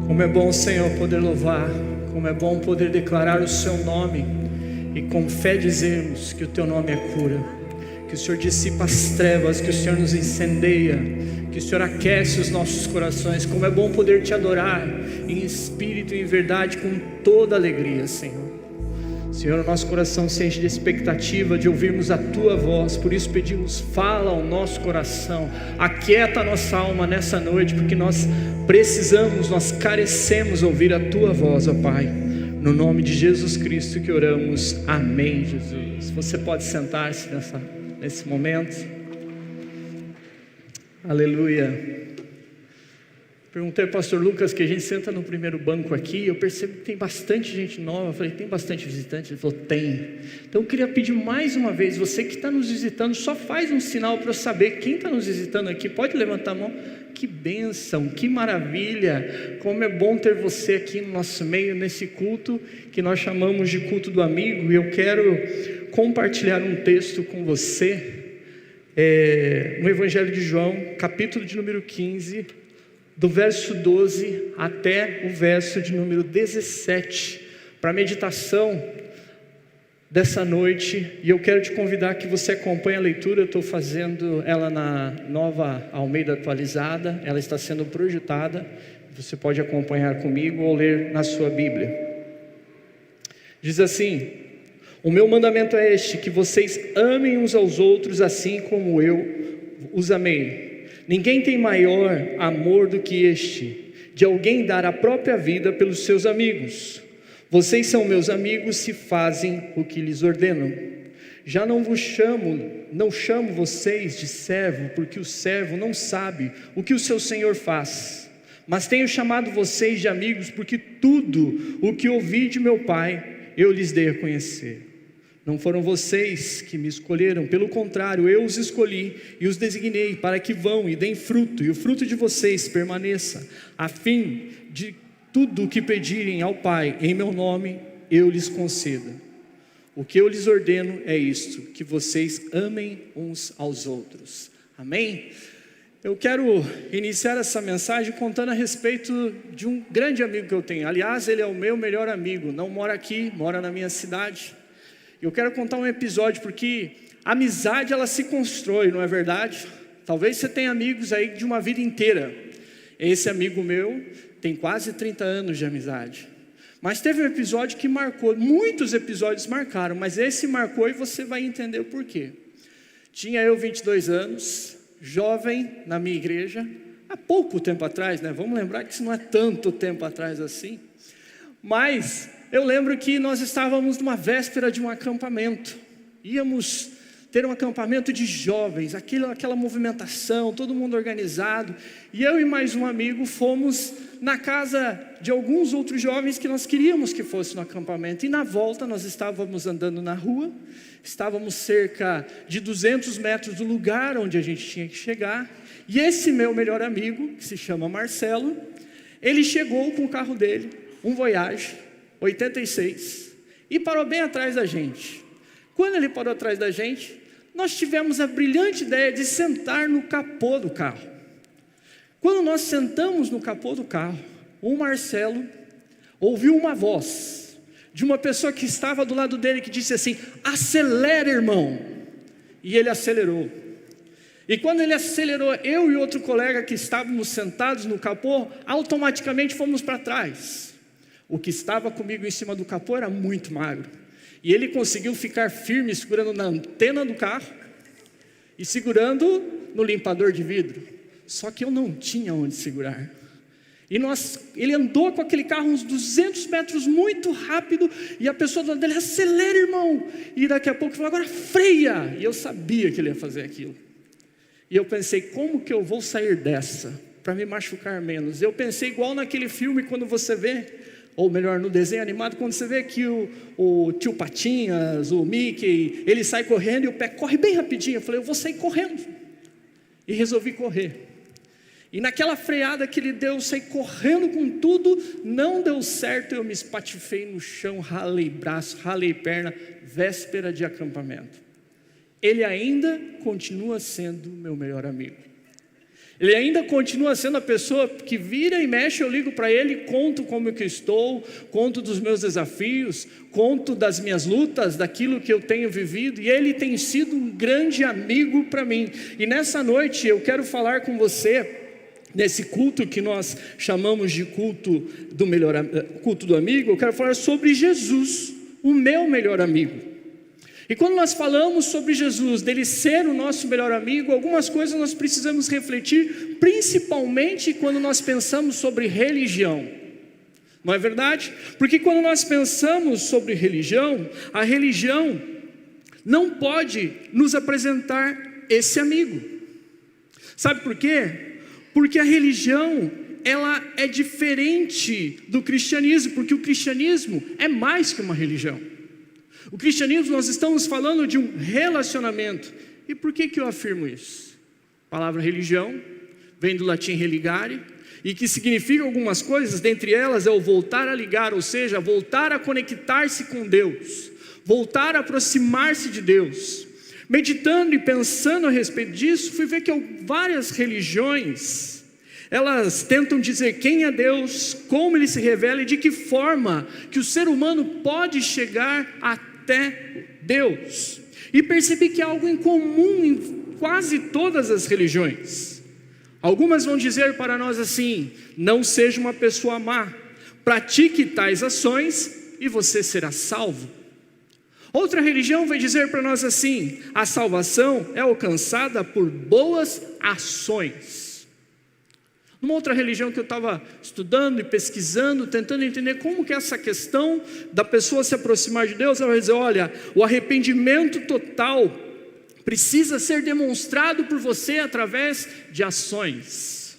Como é bom, Senhor, poder louvar, como é bom poder declarar o Seu nome e com fé dizermos que o Teu nome é cura, que o Senhor dissipa as trevas, que o Senhor nos incendeia, que o Senhor aquece os nossos corações. Como é bom poder Te adorar em espírito e em verdade com toda alegria, Senhor. Senhor, o nosso coração se enche de expectativa de ouvirmos a Tua voz, por isso pedimos, fala ao nosso coração, aquieta a nossa alma nessa noite, porque nós precisamos, nós carecemos ouvir a Tua voz, ó Pai. No nome de Jesus Cristo que oramos, amém, Jesus. Você pode sentar-se nesse momento. Aleluia. Perguntei ao pastor Lucas que a gente senta no primeiro banco aqui. Eu percebo que tem bastante gente nova. Eu falei, tem bastante visitante? Ele falou, tem. Então eu queria pedir mais uma vez, você que está nos visitando, só faz um sinal para eu saber quem está nos visitando aqui. Pode levantar a mão. Que bênção, que maravilha. Como é bom ter você aqui no nosso meio, nesse culto que nós chamamos de culto do amigo. E eu quero compartilhar um texto com você, no Evangelho de João, capítulo de número 15, do verso 12 até o verso de número 17, para a meditação dessa noite. E eu quero te convidar que você acompanhe a leitura. Eu estou fazendo ela na Nova Almeida Atualizada, ela está sendo projetada, você pode acompanhar comigo ou ler na sua Bíblia. Diz assim: o meu mandamento é este, que vocês amem uns aos outros assim como eu os amei. Ninguém tem maior amor do que este, de alguém dar a própria vida pelos seus amigos. Vocês são meus amigos se fazem o que lhes ordeno. Já não chamo vocês de servo, porque o servo não sabe o que o seu senhor faz. Mas tenho chamado vocês de amigos, porque tudo o que ouvi de meu Pai, eu lhes dei a conhecer. Não foram vocês que me escolheram, pelo contrário, eu os escolhi e os designei para que vão e deem fruto, e o fruto de vocês permaneça, a fim de tudo o que pedirem ao Pai em meu nome, eu lhes conceda. O que eu lhes ordeno é isto, que vocês amem uns aos outros. Amém? Eu quero iniciar essa mensagem contando a respeito de um grande amigo que eu tenho. Aliás, ele é o meu melhor amigo, não mora aqui, mora na minha cidade. Eu quero contar um episódio, porque a amizade ela se constrói, não é verdade? Talvez você tenha amigos aí de uma vida inteira. Esse amigo meu tem quase 30 anos de amizade. Mas teve um episódio que marcou, muitos episódios marcaram, mas esse marcou e você vai entender o porquê. Tinha eu 22 anos, jovem na minha igreja, há pouco tempo atrás, né? Vamos lembrar que isso não é tanto tempo atrás assim. Mas eu lembro que nós estávamos numa véspera de um acampamento. Íamos ter um acampamento de jovens, aquela movimentação, todo mundo organizado. E eu e mais um amigo fomos na casa de alguns outros jovens que nós queríamos que fosse no acampamento. E na volta nós estávamos andando na rua, estávamos cerca de 200 metros do lugar onde a gente tinha que chegar. E esse meu melhor amigo, que se chama Marcelo, ele chegou com o carro dele, um Voyage 86, e parou bem atrás da gente. Quando ele parou atrás da gente, nós tivemos a brilhante ideia de sentar no capô do carro. Quando nós sentamos no capô do carro, o Marcelo ouviu uma voz de uma pessoa que estava do lado dele, que disse assim: acelera, irmão. E ele acelerou. E quando ele acelerou, eu e outro colega que estávamos sentados no capô, automaticamente fomos para trás. O que estava comigo em cima do capô era muito magro. E ele conseguiu ficar firme, segurando na antena do carro e segurando no limpador de vidro. Só que eu não tinha onde segurar. E ele andou com aquele carro uns 200 metros muito rápido. E a pessoa do lado dele: acelera, irmão. E daqui a pouco falou: agora freia. E eu sabia que ele ia fazer aquilo. E eu pensei: como que eu vou sair dessa para me machucar menos? Eu pensei igual naquele filme, quando você vê, ou melhor, no desenho animado, quando você vê que o tio Patinhas, o Mickey, ele sai correndo e o pé corre bem rapidinho. Eu falei: eu vou sair correndo. E resolvi correr. E naquela freada que ele deu, eu saí correndo com tudo, não deu certo, eu me espatifei no chão, ralei braço, ralei perna, véspera de acampamento. Ele ainda continua sendo meu melhor amigo. Ele ainda continua sendo a pessoa que vira e mexe, eu ligo para ele, conto como que eu estou, conto dos meus desafios, conto das minhas lutas, daquilo que eu tenho vivido, e ele tem sido um grande amigo para mim. E nessa noite eu quero falar com você, nesse culto que nós chamamos de culto do amigo, eu quero falar sobre Jesus, o meu melhor amigo. E quando nós falamos sobre Jesus, dele ser o nosso melhor amigo, algumas coisas nós precisamos refletir, principalmente quando nós pensamos sobre religião. Não é verdade? Porque quando nós pensamos sobre religião, a religião não pode nos apresentar esse amigo. Sabe por quê? Porque a religião, ela é diferente do cristianismo, porque o cristianismo é mais que uma religião. O cristianismo, nós estamos falando de um relacionamento. E por que eu afirmo isso? A palavra religião vem do latim religare, e que significa algumas coisas, dentre elas é o voltar a ligar, ou seja, voltar a conectar-se com Deus, voltar a aproximar-se de Deus. Meditando e pensando a respeito disso, fui ver que várias religiões, elas tentam dizer quem é Deus, como Ele se revela e de que forma que o ser humano pode chegar até Deus. E percebi que há algo em comum em quase todas as religiões. Algumas vão dizer para nós assim: não seja uma pessoa má, pratique tais ações e você será salvo. Outra religião vai dizer para nós assim: a salvação é alcançada por boas ações. Numa outra religião que eu estava estudando e pesquisando, tentando entender como que é essa questão da pessoa se aproximar de Deus, ela vai dizer: olha, o arrependimento total precisa ser demonstrado por você através de ações.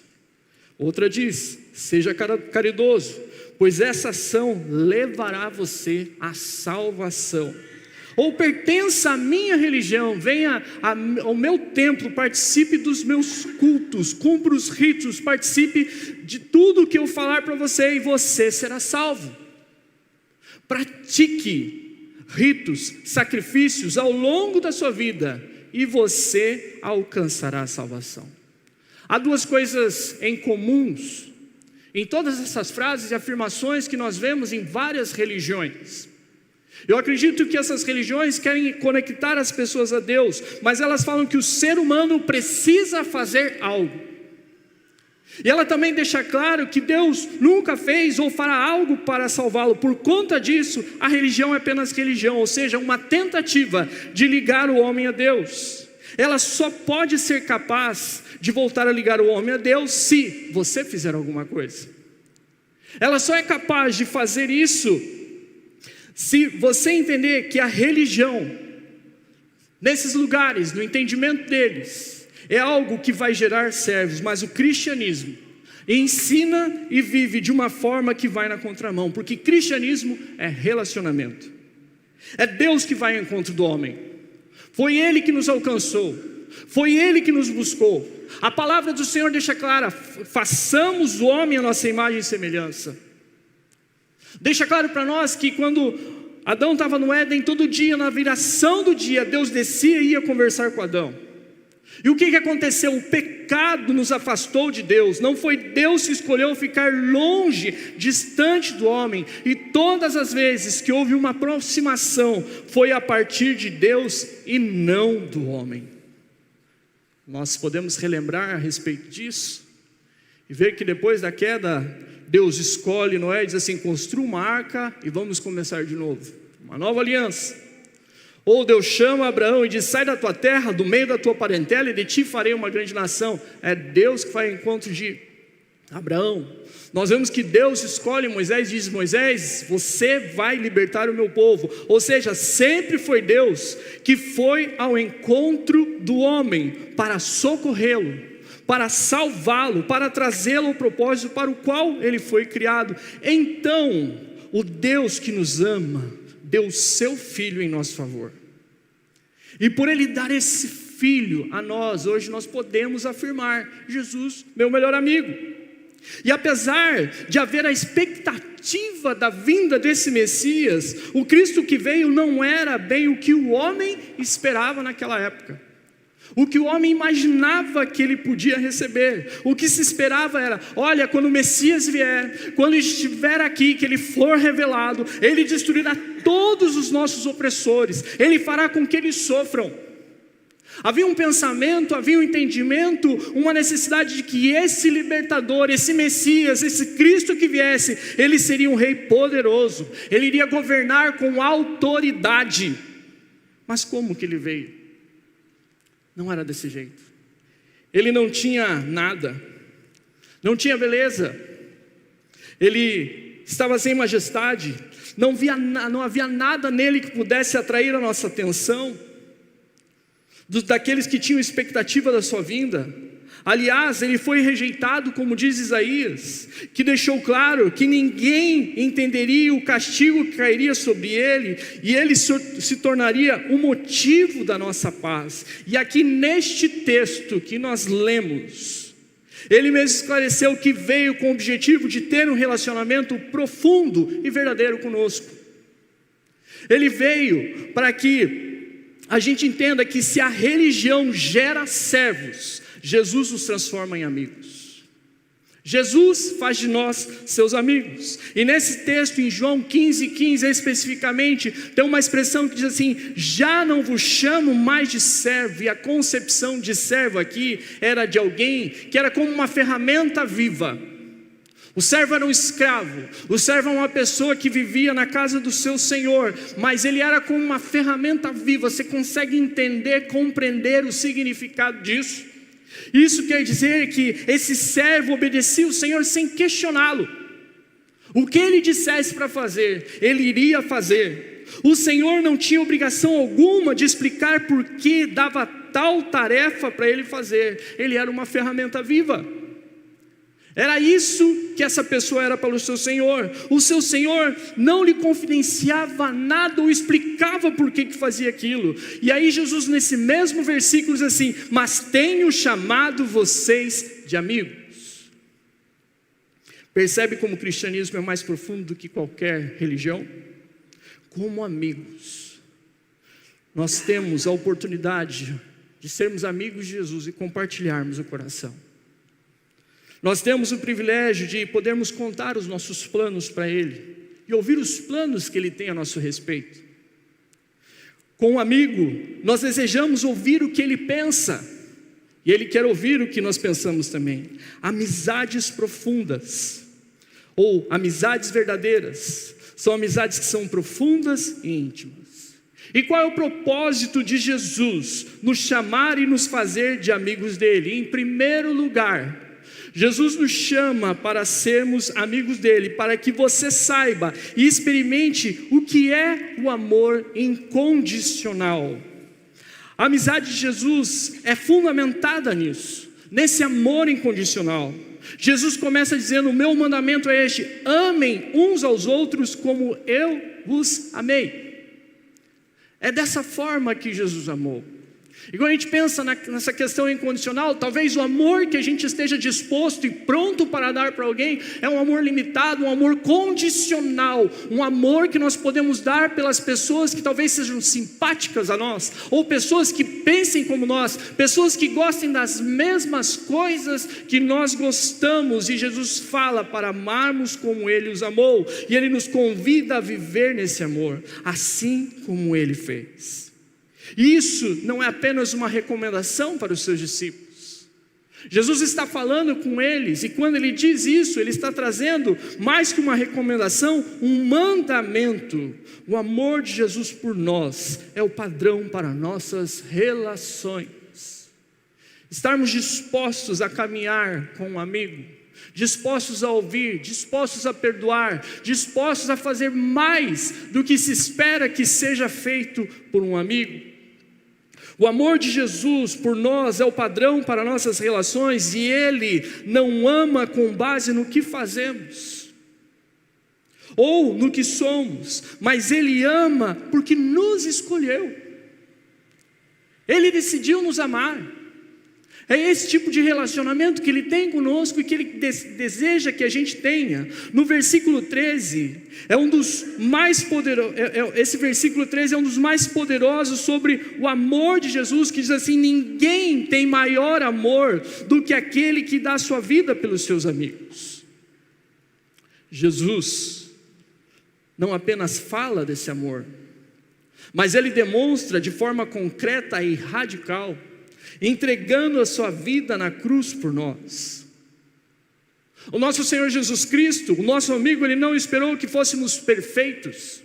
Outra diz: seja caridoso, pois essa ação levará você à salvação. Ou pertença à minha religião, venha ao meu templo, participe dos meus cultos, cumpra os ritos, participe de tudo que eu falar para você e você será salvo. Pratique ritos, sacrifícios ao longo da sua vida e você alcançará a salvação. Há duas coisas em comuns em todas essas frases e afirmações que nós vemos em várias religiões. Eu acredito que essas religiões querem conectar as pessoas a Deus, mas elas falam que o ser humano precisa fazer algo. E ela também deixa claro que Deus nunca fez ou fará algo para salvá-lo. Por conta disso, a religião é apenas religião, ou seja, uma tentativa de ligar o homem a Deus. Ela só pode ser capaz de voltar a ligar o homem a Deus se você fizer alguma coisa. Ela só é capaz de fazer isso se você entender que a religião, nesses lugares, no entendimento deles, é algo que vai gerar servos, mas o cristianismo ensina e vive de uma forma que vai na contramão, porque cristianismo é relacionamento. É Deus que vai ao encontro do homem. Foi Ele que nos alcançou, foi Ele que nos buscou. A palavra do Senhor deixa clara: façamos o homem a nossa imagem e semelhança. Deixa claro para nós que quando Adão estava no Éden, todo dia, na viração do dia, Deus descia e ia conversar com Adão. E o que aconteceu? O pecado nos afastou de Deus. Não foi Deus que escolheu ficar longe, distante do homem. E todas as vezes que houve uma aproximação, foi a partir de Deus e não do homem. Nós podemos relembrar a respeito disso e ver que depois da queda, Deus escolhe Noé e diz assim: construa uma arca e vamos começar de novo, uma nova aliança. Ou Deus chama Abraão e diz: sai da tua terra, do meio da tua parentela, e de ti farei uma grande nação. É Deus que vai ao encontro de Abraão. Nós vemos que Deus escolhe Moisés e diz: Moisés, você vai libertar o meu povo. Ou seja, sempre foi Deus que foi ao encontro do homem para socorrê-lo, para salvá-lo, para trazê-lo ao propósito para o qual ele foi criado. Então, o Deus que nos ama deu o seu Filho em nosso favor. E por Ele dar esse Filho a nós, hoje nós podemos afirmar: Jesus, meu melhor amigo. E apesar de haver a expectativa da vinda desse Messias, o Cristo que veio não era bem o que o homem esperava naquela época. O que o homem imaginava que ele podia receber, o que se esperava era: olha, quando o Messias vier, quando estiver aqui, que ele for revelado, ele destruirá todos os nossos opressores, ele fará com que eles sofram. Havia um pensamento, havia um entendimento, uma necessidade de que esse libertador, esse Messias, esse Cristo que viesse, ele seria um rei poderoso, ele iria governar com autoridade. Mas como que ele veio? Não era desse jeito. Ele não tinha nada, não tinha beleza, ele estava sem majestade, não havia nada nele que pudesse atrair a nossa atenção, daqueles que tinham expectativa da sua vinda. Aliás, ele foi rejeitado, como diz Isaías, que deixou claro que ninguém entenderia o castigo que cairia sobre ele, e ele se tornaria o motivo da nossa paz. E aqui neste texto que nós lemos, ele mesmo esclareceu que veio com o objetivo de ter um relacionamento profundo e verdadeiro conosco. Ele veio para que a gente entenda que se a religião gera servos, Jesus nos transforma em amigos. Jesus faz de nós seus amigos. E nesse texto, em João 15:15 especificamente, tem uma expressão que diz assim: já não vos chamo mais de servo. E a concepção de servo aqui era de alguém que era como uma ferramenta viva. O servo era um escravo, o servo era uma pessoa que vivia na casa do seu senhor, mas ele era como uma ferramenta viva. Você consegue entender, compreender o significado disso? Isso quer dizer que esse servo obedecia o Senhor sem questioná-lo. O que ele dissesse para fazer, ele iria fazer. O Senhor não tinha obrigação alguma de explicar por que dava tal tarefa para ele fazer. Ele era uma ferramenta viva. Era isso que essa pessoa era para o seu Senhor. O seu Senhor não lhe confidenciava nada ou explicava por que fazia aquilo. E aí Jesus, nesse mesmo versículo, diz assim: mas tenho chamado vocês de amigos. Percebe como o cristianismo é mais profundo do que qualquer religião? Como amigos, nós temos a oportunidade de sermos amigos de Jesus e compartilharmos o coração. Nós temos o privilégio de podermos contar os nossos planos para Ele e ouvir os planos que Ele tem a nosso respeito. Com um amigo, nós desejamos ouvir o que Ele pensa, e Ele quer ouvir o que nós pensamos também. Amizades profundas, ou amizades verdadeiras, são amizades que são profundas e íntimas. E qual é o propósito de Jesus? Nos chamar e nos fazer de amigos dEle. Em primeiro lugar, Jesus nos chama para sermos amigos dele, para que você saiba e experimente o que é o amor incondicional. A amizade de Jesus é fundamentada nisso, nesse amor incondicional. Jesus começa dizendo: o meu mandamento é este: amem uns aos outros como eu vos amei. É dessa forma que Jesus amou. E quando a gente pensa nessa questão incondicional, talvez o amor que a gente esteja disposto e pronto para dar para alguém é um amor limitado, um amor condicional, um amor que nós podemos dar pelas pessoas que talvez sejam simpáticas a nós, ou pessoas que pensem como nós, pessoas que gostem das mesmas coisas que nós gostamos. E Jesus fala para amarmos como Ele os amou, e Ele nos convida a viver nesse amor, assim como Ele fez. E isso não é apenas uma recomendação para os seus discípulos. Jesus está falando com eles, e quando Ele diz isso, Ele está trazendo mais que uma recomendação, um mandamento. O amor de Jesus por nós é o padrão para nossas relações. Estarmos dispostos a caminhar com um amigo, dispostos a ouvir, dispostos a perdoar, dispostos a fazer mais do que se espera que seja feito por um amigo. O amor de Jesus por nós é o padrão para nossas relações, e Ele não ama com base no que fazemos ou no que somos, mas Ele ama porque nos escolheu. Ele decidiu nos amar. É esse tipo de relacionamento que Ele tem conosco e que Ele deseja que a gente tenha. No versículo 13, é um dos mais poderosos, esse versículo 13 é um dos mais poderosos sobre o amor de Jesus, que diz assim: ninguém tem maior amor do que aquele que dá a sua vida pelos seus amigos. Jesus não apenas fala desse amor, mas Ele demonstra de forma concreta e radical, entregando a sua vida na cruz por nós. O nosso Senhor Jesus Cristo, o nosso amigo, Ele não esperou que fôssemos perfeitos.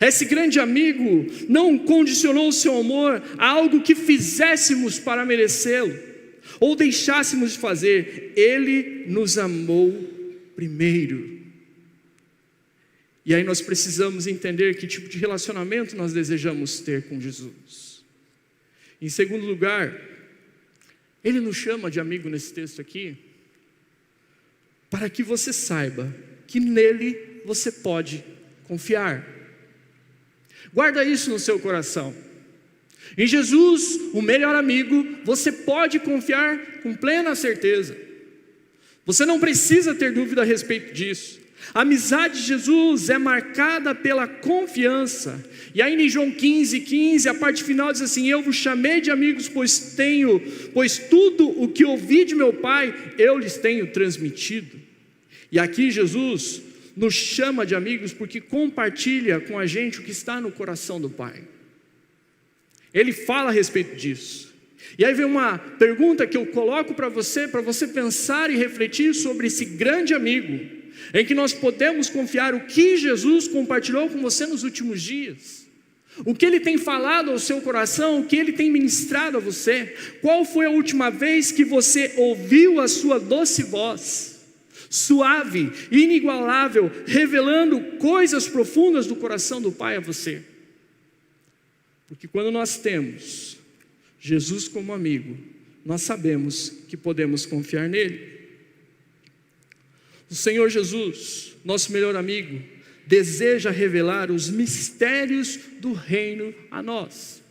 Esse grande amigo não condicionou o seu amor a algo que fizéssemos para merecê-lo, ou deixássemos de fazer. Ele nos amou primeiro. E aí nós precisamos entender que tipo de relacionamento nós desejamos ter com Jesus. Em segundo lugar, Ele nos chama de amigo nesse texto aqui, para que você saiba que nele você pode confiar. Guarda isso no seu coração. Em Jesus, o melhor amigo, você pode confiar com plena certeza. Você não precisa ter dúvida a respeito disso. A amizade de Jesus é marcada pela confiança. E aí em João 15:15, a parte final diz assim: eu vos chamei de amigos, pois tudo o que ouvi de meu Pai, eu lhes tenho transmitido. E aqui Jesus nos chama de amigos porque compartilha com a gente o que está no coração do Pai. Ele fala a respeito disso. E aí vem uma pergunta que eu coloco para você pensar e refletir sobre esse grande amigo, em que nós podemos confiar. O que Jesus compartilhou com você nos últimos dias, o que Ele tem falado ao seu coração, o que Ele tem ministrado a você. Qual foi a última vez que você ouviu a sua doce voz, suave, inigualável, revelando coisas profundas do coração do Pai a você? Porque quando nós temos Jesus como amigo, nós sabemos que podemos confiar nele. O Senhor Jesus, nosso melhor amigo, deseja revelar os mistérios do reino a nós.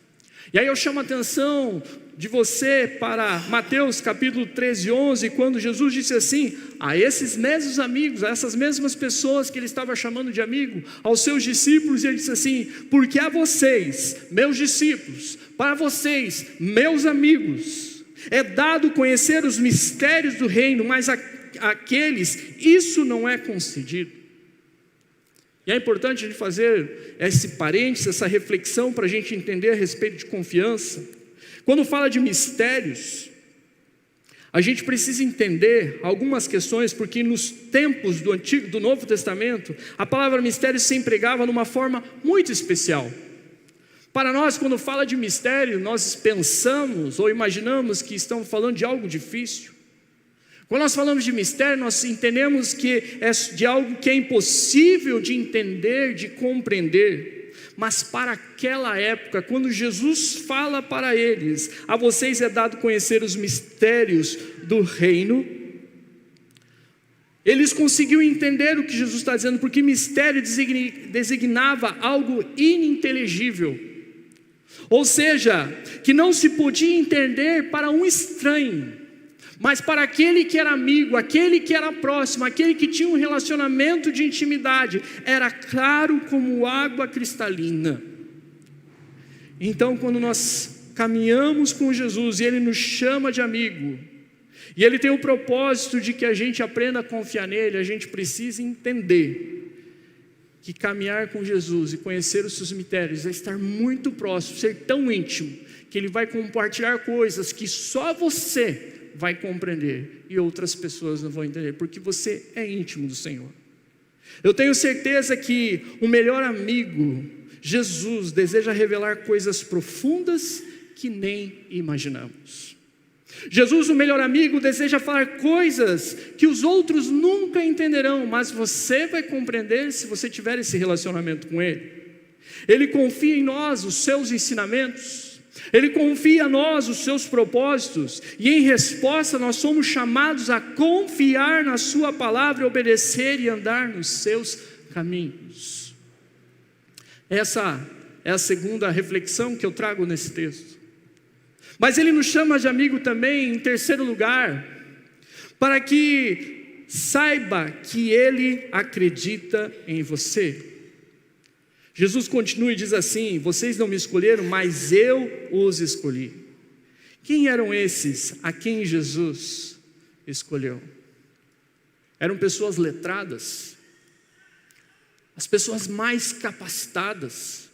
E aí eu chamo a atenção de você para Mateus capítulo 13:11, quando Jesus disse assim, a esses mesmos amigos, a essas mesmas pessoas que Ele estava chamando de amigo, aos seus discípulos, Ele disse assim: porque a vocês, meus discípulos, para vocês, meus amigos, é dado conhecer os mistérios do reino, mas aqueles, isso não é concedido. E é importante a gente fazer esse parênteses, essa reflexão, para a gente entender a respeito de confiança. Quando fala de mistérios, a gente precisa entender algumas questões, porque nos tempos do Novo Testamento, a palavra mistério se empregava numa forma muito especial. Para nós, quando fala de mistério, nós pensamos ou imaginamos que estamos falando de algo difícil. Quando nós falamos de mistério, nós entendemos que é de algo que é impossível de entender, de compreender. Mas para aquela época, quando Jesus fala para eles, a vocês é dado conhecer os mistérios do reino, eles conseguiram entender o que Jesus está dizendo, porque mistério designava algo ininteligível. Ou seja, que não se podia entender para um estranho. Mas para aquele que era amigo, aquele que era próximo, aquele que tinha um relacionamento de intimidade, era claro como água cristalina. Então, quando nós caminhamos com Jesus e Ele nos chama de amigo, e Ele tem o propósito de que a gente aprenda a confiar nele, a gente precisa entender que caminhar com Jesus e conhecer os seus mistérios é estar muito próximo, ser tão íntimo, que Ele vai compartilhar coisas que só você vai compreender e outras pessoas não vão entender, porque você é íntimo do Senhor. Eu tenho certeza que o melhor amigo, Jesus, deseja revelar coisas profundas que nem imaginamos. Jesus, o melhor amigo, deseja falar coisas que os outros nunca entenderão, mas você vai compreender se você tiver esse relacionamento com Ele. Ele confia em nós os seus ensinamentos, Ele confia a nós os seus propósitos, e em resposta nós somos chamados a confiar na sua palavra, obedecer e andar nos seus caminhos. Essa é a segunda reflexão que eu trago nesse texto. Mas Ele nos chama de amigo também, em terceiro lugar, para que saiba que Ele acredita em você. Jesus continua e diz assim: vocês não me escolheram, mas eu os escolhi. Quem eram esses a quem Jesus escolheu? Eram pessoas letradas, as pessoas mais capacitadas,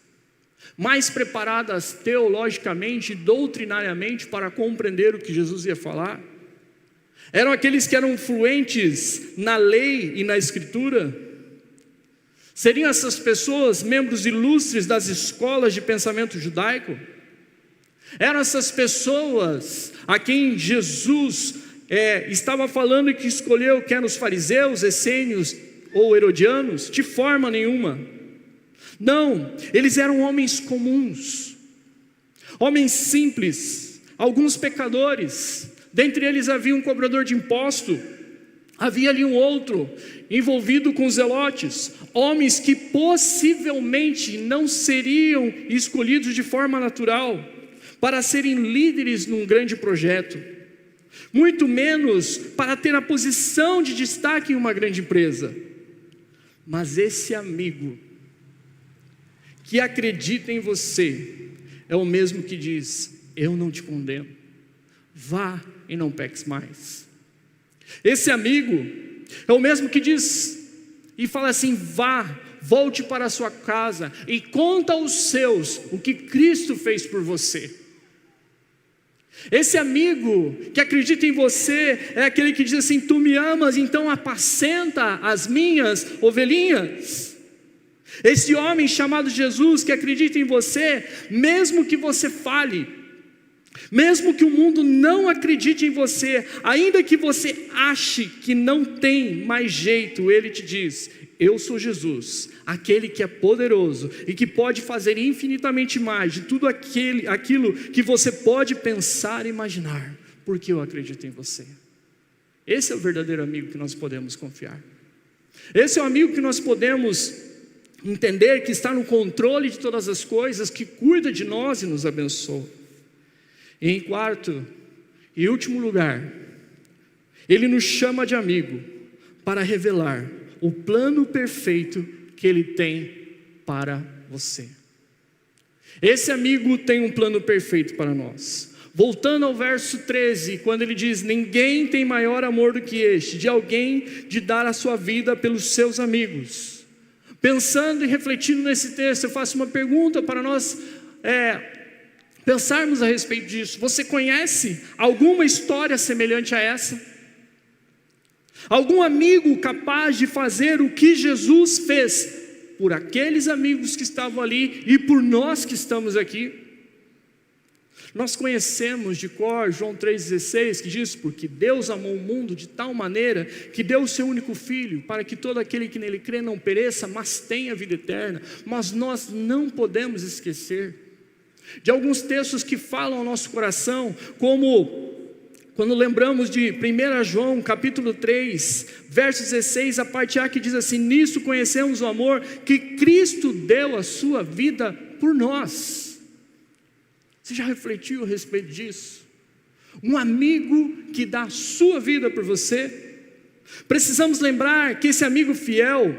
mais preparadas teologicamente e doutrinariamente para compreender o que Jesus ia falar. Eram aqueles que eram fluentes na lei e na escritura. Seriam essas pessoas membros ilustres das escolas de pensamento judaico? Eram essas pessoas a quem Jesus estava falando e que escolheu, que eram os fariseus, essênios ou herodianos? De forma nenhuma. Não, eles eram homens comuns, homens simples, alguns pecadores. Dentre eles havia um cobrador de imposto, havia ali um outro envolvido com os zelotes, homens que possivelmente não seriam escolhidos de forma natural para serem líderes num grande projeto, muito menos para ter a posição de destaque em uma grande empresa. Mas esse amigo que acredita em você é o mesmo que diz: eu não te condeno, vá e não peques mais. Esse amigo é o mesmo que diz e fala assim: vá, volte para a sua casa e conta aos seus o que Cristo fez por você. Esse amigo que acredita em você é aquele que diz assim: tu me amas, então apacenta as minhas ovelhinhas. Esse homem chamado Jesus que acredita em você, mesmo que você fale, mesmo que o mundo não acredite em você, ainda que você ache que não tem mais jeito, ele te diz: eu sou Jesus, aquele que é poderoso e que pode fazer infinitamente mais de tudo aquilo que você pode pensar e imaginar, porque eu acredito em você. Esse é o verdadeiro amigo que nós podemos confiar. Esse é o amigo que nós podemos entender que está no controle de todas as coisas, que cuida de nós e nos abençoa. E em quarto e último lugar, Ele nos chama de amigo para revelar o plano perfeito que Ele tem para você. Esse amigo tem um plano perfeito para nós. Voltando ao verso 13, quando ele diz: ninguém tem maior amor do que este, de alguém de dar a sua vida pelos seus amigos. Pensando e refletindo nesse texto, eu faço uma pergunta para nós pensarmos a respeito disso. Você conhece alguma história semelhante a essa? Algum amigo capaz de fazer o que Jesus fez por aqueles amigos que estavam ali e por nós que estamos aqui? Nós conhecemos de cor João 3,16, que diz: porque Deus amou o mundo de tal maneira que deu o seu único filho, para que todo aquele que nele crê não pereça, mas tenha vida eterna. Mas nós não podemos esquecer de alguns textos que falam ao nosso coração, como quando lembramos de 1 João capítulo 3, verso 16, a parte A, que diz assim: nisso conhecemos o amor que Cristo deu a sua vida por nós. Você já refletiu a respeito disso? Um amigo que dá a sua vida por você. Precisamos lembrar que esse amigo fiel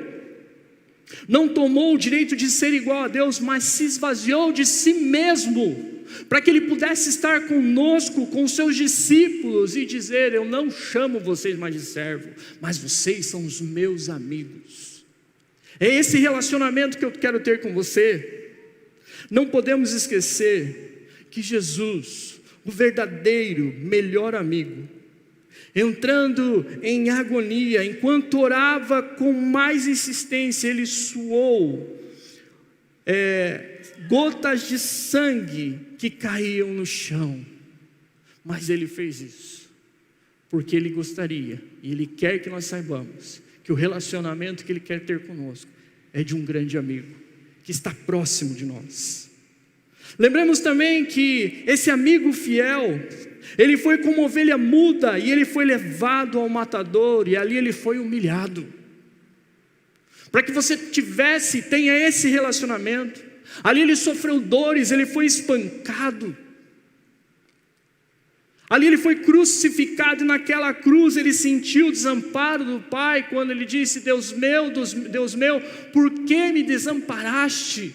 não tomou o direito de ser igual a Deus, mas se esvaziou de si mesmo, para que Ele pudesse estar conosco, com os seus discípulos, e dizer: eu não chamo vocês mais de servo, mas vocês são os meus amigos. É esse relacionamento que eu quero ter com você. Não podemos esquecer que Jesus, o verdadeiro melhor amigo, entrando em agonia, enquanto orava com mais insistência, ele suou gotas de sangue que caíam no chão. Mas ele fez isso porque ele gostaria, e ele quer que nós saibamos, que o relacionamento que ele quer ter conosco é de um grande amigo, que está próximo de nós. Lembremos também que esse amigo fiel, ele foi como ovelha muda, e ele foi levado ao matador, e ali ele foi humilhado, para que você tenha esse relacionamento. Ali ele sofreu dores, ele foi espancado, Ali ele foi crucificado e naquela cruz ele sentiu o desamparo do Pai quando ele disse: Deus meu, por que me desamparaste?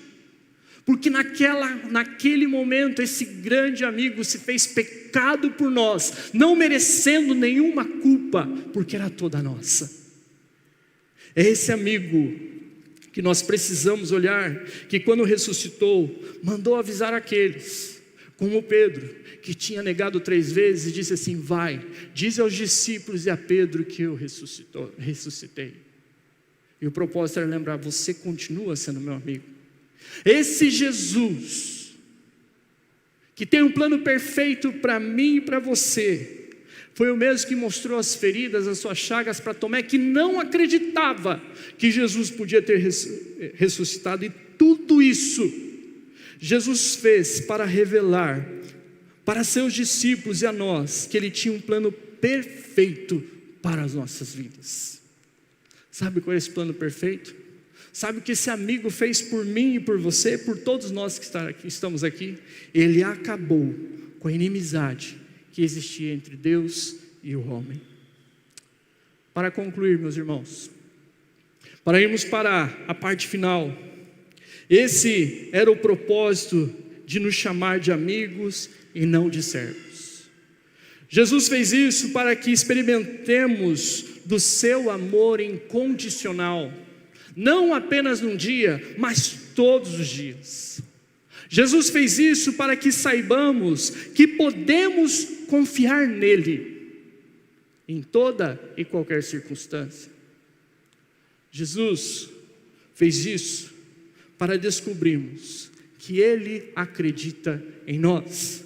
Porque naquele momento esse grande amigo se fez pecado por nós, não merecendo nenhuma culpa, porque era toda nossa. É esse amigo que nós precisamos olhar, que quando ressuscitou, mandou avisar aqueles, como Pedro, que tinha negado 3 vezes, e disse assim: vai, diz aos discípulos e a Pedro que eu ressuscitei. E o propósito era lembrar: você continua sendo meu amigo. Esse Jesus, que tem um plano perfeito para mim e para você, foi o mesmo que mostrou as feridas, as suas chagas para Tomé, que não acreditava que Jesus podia ter ressuscitado. E tudo isso Jesus fez para revelar para seus discípulos e a nós que Ele tinha um plano perfeito para as nossas vidas. Sabe qual é esse plano perfeito? Sabe o que esse amigo fez por mim e por você, por todos nós que estamos aqui? Ele acabou com a inimizade que existia entre Deus e o homem. Para concluir, meus irmãos, para irmos para a parte final, esse era o propósito de nos chamar de amigos e não de servos. Jesus fez isso para que experimentemos do seu amor incondicional, não apenas num dia, mas todos os dias. Jesus fez isso para que saibamos que podemos confiar nele, em toda e qualquer circunstância. Jesus fez isso para descobrirmos que Ele acredita em nós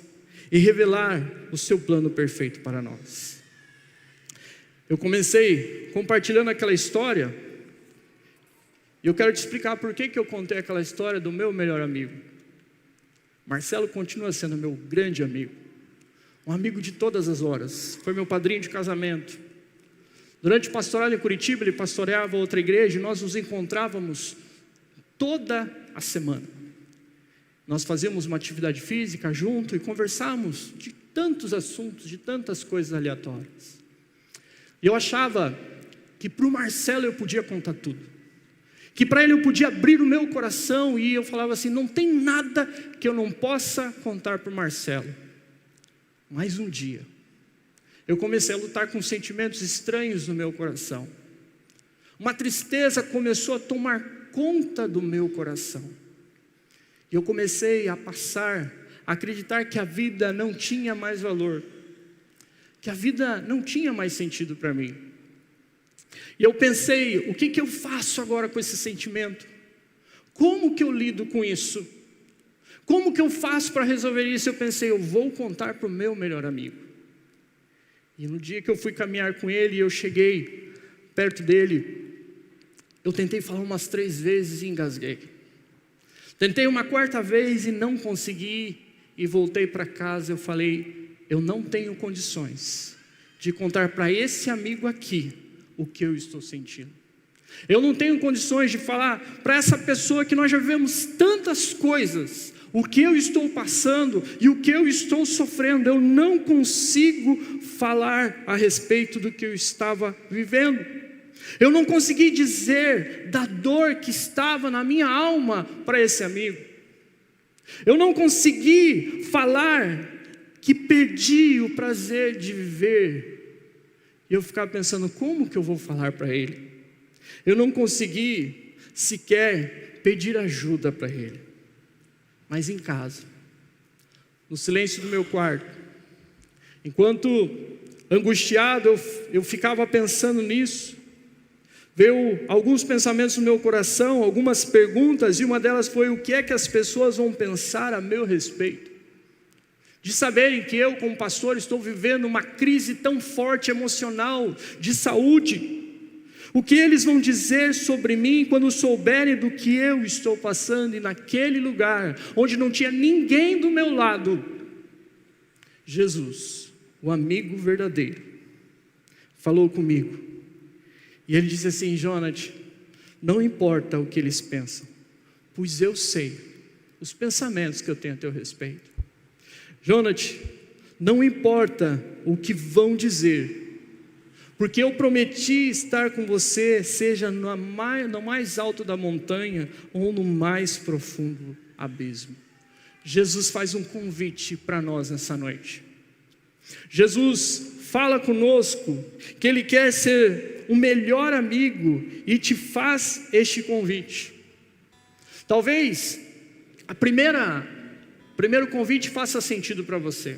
e revelar o seu plano perfeito para nós. Eu comecei compartilhando aquela história, e eu quero te explicar por que eu contei aquela história do meu melhor amigo. Marcelo continua sendo meu grande amigo, um amigo de todas as horas, foi meu padrinho de casamento. Durante o pastorado em Curitiba, ele pastoreava outra igreja, e nós nos encontrávamos toda a semana. Nós fazíamos uma atividade física junto e conversávamos de tantos assuntos, de tantas coisas aleatórias. E eu achava que para o Marcelo eu podia contar tudo, que para ele eu podia abrir o meu coração, e eu falava assim: não tem nada que eu não possa contar para o Marcelo. Mas um dia, eu comecei a lutar com sentimentos estranhos no meu coração. Uma tristeza começou a tomar conta do meu coração. E eu comecei a acreditar que a vida não tinha mais valor, que a vida não tinha mais sentido para mim. E eu pensei: o que eu faço agora com esse sentimento? Como que eu lido com isso? Como que eu faço para resolver isso? Eu pensei: eu vou contar para o meu melhor amigo. E no dia que eu fui caminhar com ele, eu cheguei perto dele, eu tentei falar umas 3 vezes e engasguei. Tentei uma 4ª vez e não consegui, e voltei para casa. Eu falei: eu não tenho condições de contar para esse amigo aqui o que eu estou sentindo. Eu não tenho condições de falar para essa pessoa que nós já vivemos tantas coisas, o que eu estou passando e o que eu estou sofrendo. Eu não consigo falar a respeito do que eu estava vivendo. Eu não consegui dizer da dor que estava na minha alma para esse amigo. Eu não consegui falar que perdi o prazer de viver. E eu ficava pensando: como que eu vou falar para ele? Eu não consegui sequer pedir ajuda para ele. Mas em casa, no silêncio do meu quarto, enquanto angustiado eu ficava pensando nisso, veio alguns pensamentos no meu coração, algumas perguntas, e uma delas foi: o que é que as pessoas vão pensar a meu respeito? De saberem que eu, como pastor, estou vivendo uma crise tão forte emocional, de saúde. O que eles vão dizer sobre mim quando souberem do que eu estou passando? E naquele lugar, onde não tinha ninguém do meu lado, Jesus, o amigo verdadeiro, falou comigo. E ele disse assim: Jonathan, não importa o que eles pensam, pois eu sei os pensamentos que eu tenho a teu respeito. Jonathan, não importa o que vão dizer, porque eu prometi estar com você, seja no mais alto da montanha ou no mais profundo abismo. Jesus faz um convite para nós nessa noite. Jesus fala conosco que Ele quer ser o melhor amigo e te faz este convite. Talvez o primeiro convite faça sentido para você.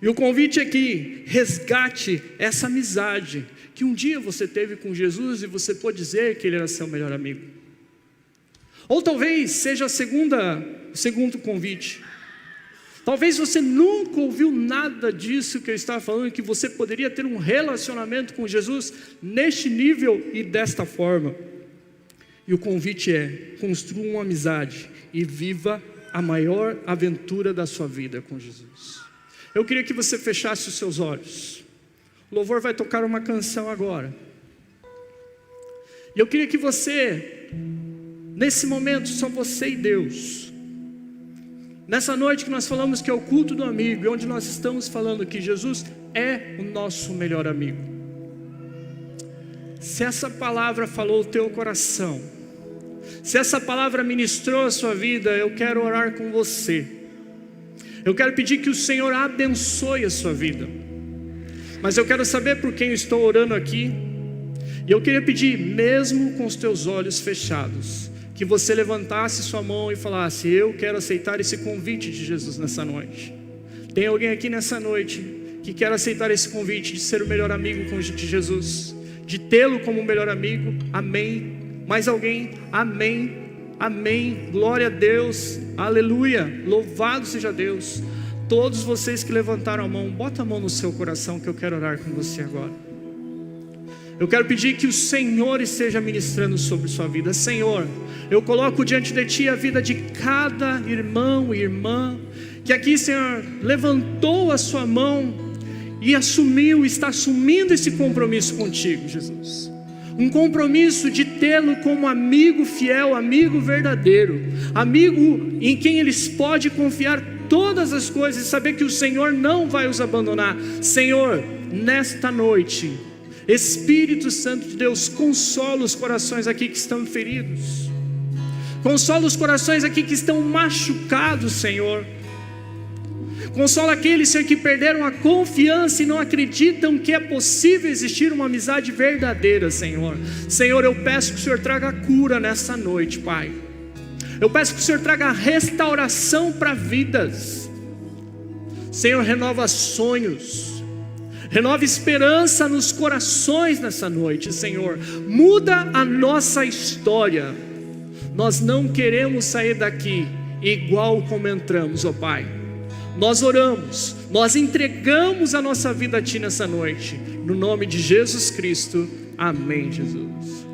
E o convite é que resgate essa amizade que um dia você teve com Jesus e você pode dizer que Ele era seu melhor amigo. Ou talvez seja o segundo convite. Talvez você nunca ouviu nada disso que eu estava falando, que você poderia ter um relacionamento com Jesus neste nível e desta forma. E o convite é: construa uma amizade e viva a maior aventura da sua vida com Jesus. Eu queria que você fechasse os seus olhos. O louvor vai tocar uma canção agora. E eu queria que você, nesse momento, só você e Deus, nessa noite que nós falamos que é o culto do amigo, e onde nós estamos falando que Jesus é o nosso melhor amigo. Se essa palavra falou o teu coração, se essa palavra ministrou a sua vida, eu quero orar com você. Eu quero pedir que o Senhor abençoe a sua vida. Mas eu quero saber por quem eu estou orando aqui. E eu queria pedir, mesmo com os teus olhos fechados, que você levantasse sua mão e falasse: eu quero aceitar esse convite de Jesus nessa noite. Tem alguém aqui nessa noite que quer aceitar esse convite de ser o melhor amigo de Jesus, de tê-lo como o melhor amigo? Amém. Mais alguém? Amém. Amém. Glória a Deus. Aleluia. Louvado seja Deus. Todos vocês que levantaram a mão, bota a mão no seu coração que eu quero orar com você agora. Eu quero pedir que o Senhor esteja ministrando sobre sua vida. Senhor, eu coloco diante de Ti a vida de cada irmão e irmã que aqui, Senhor, levantou a sua mão e está assumindo esse compromisso contigo, Jesus. Um compromisso de tê-lo como amigo fiel, amigo verdadeiro, amigo em quem eles podem confiar todas as coisas e saber que o Senhor não vai os abandonar. Senhor, nesta noite, Espírito Santo de Deus, consola os corações aqui que estão feridos, consola os corações aqui que estão machucados, Senhor. Consola aqueles, Senhor, que perderam a confiança e não acreditam que é possível existir uma amizade verdadeira, Senhor. Senhor, eu peço que o Senhor traga cura nessa noite, Pai. Eu peço que o Senhor traga restauração para vidas. Senhor, renova sonhos, renova esperança nos corações nessa noite, Senhor. Muda a nossa história. Nós não queremos sair daqui igual como entramos, ó Pai. Nós oramos, nós entregamos a nossa vida a Ti nessa noite, no nome de Jesus Cristo, amém, Jesus.